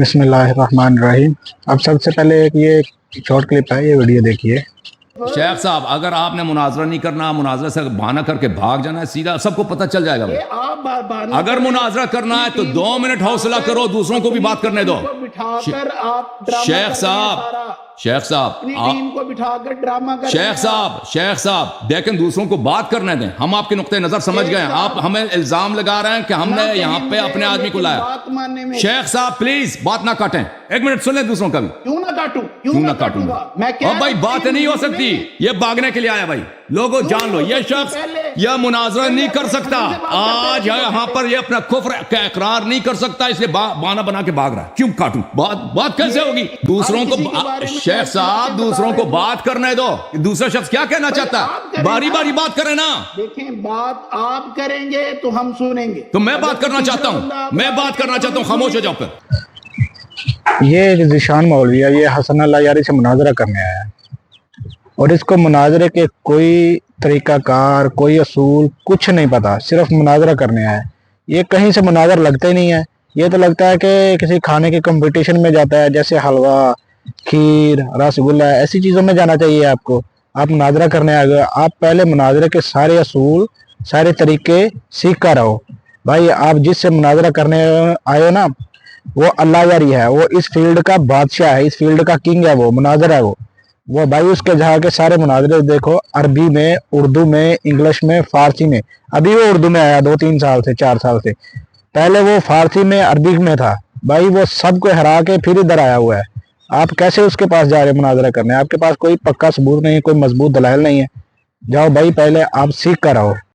بسم اللہ الرحمن الرحیم۔ اب سب سے پہلے یہ شارٹ کلپ ہے، یہ ویڈیو دیکھیے۔ شیخ صاحب اگر آپ نے مناظرہ نہیں کرنا، مناظرہ سے بہانہ کر کے بھاگ جانا ہے، سیدھا سب کو پتہ چل جائے گا۔ اگر مناظرہ کرنا ہے تو 2 منٹ حوصلہ کرو، دوسروں کو بھی بات کرنے دو۔ شیخ صاحب دیکھیں، دوسروں کو بات کرنے دیں۔ ہم آپ کے نقطۂ نظر سمجھ گئے ہیں، آپ ہمیں الزام لگا رہے ہیں کہ ہم نے یہاں پہ اپنے آدمی کو لایا۔ شیخ صاحب پلیز بات نہ کاٹیں، 1 منٹ سن لیں دوسروں کا بھی۔ کیوں نہ کاٹوں گا بھائی، بات نہیں ہو سکتی، یہ بھاگنے کے لیے آیا بھائی۔ لوگوں جان لو، یہ شخص یہ مناظرہ نہیں کر سکتا آج یہاں پر، یہ اپنا کفر کا اقرار نہیں کر سکتا، اس لیے بہانہ بنا کے بھاگ رہا ہے۔ کیوں کاٹوں؟ بات کیسے ہوگی؟ دوسروں کو شیخ صاحب دوسروں کو بات کرنے دو۔ دوسرا شخص کیا کہنا چاہتا ہے؟ باری باری بات کریں نا۔ دیکھیں، بات آپ کریں گے تو ہم سنیں گے۔ تو میں بات کرنا چاہتا ہوں، خاموش ہو جاؤ پھر۔ یہ ذیشان مولوی ہے، یہ حسن اللہ یاری سے مناظرہ کرنے آیا ہے، اور اس کو مناظرے کے کوئی طریقہ کار، کوئی اصول کچھ نہیں پتا، صرف مناظرہ کرنے آیا ہے۔ یہ کہیں سے مناظر لگتا ہی نہیں ہے، یہ تو لگتا ہے کہ کسی کھانے کے کمپٹیشن میں جاتا ہے، جیسے حلوہ، کھیر، رس گلہ، ایسی چیزوں میں جانا چاہیے آپ کو۔ آپ مناظرہ کرنے آ گئے، آپ پہلے مناظرے کے سارے اصول، سارے طریقے سیکھ کر آؤ۔ بھائی آپ جس سے مناظرہ کرنے آئے ہو نا، وہ اللہ یاری ہے، وہ اس فیلڈ کا بادشاہ ہے، اس فیلڈ کا کنگ ہے، وہ مناظر ہے وہ بھائی اس کے جہاں کے سارے مناظرے دیکھو، عربی میں، اردو میں، انگلش میں، فارسی میں۔ ابھی وہ اردو میں آیا 2-3 سال سے، 4 سال سے، پہلے وہ فارسی میں، عربی میں تھا بھائی، وہ سب کو ہرا کے پھر ادھر آیا ہوا ہے۔ آپ کیسے اس کے پاس جا رہے مناظرہ کرنے؟ آپ کے پاس کوئی پکا ثبوت نہیں ہے، کوئی مضبوط دلائل نہیں ہے۔ جاؤ بھائی، پہلے آپ سیکھ کر آؤ۔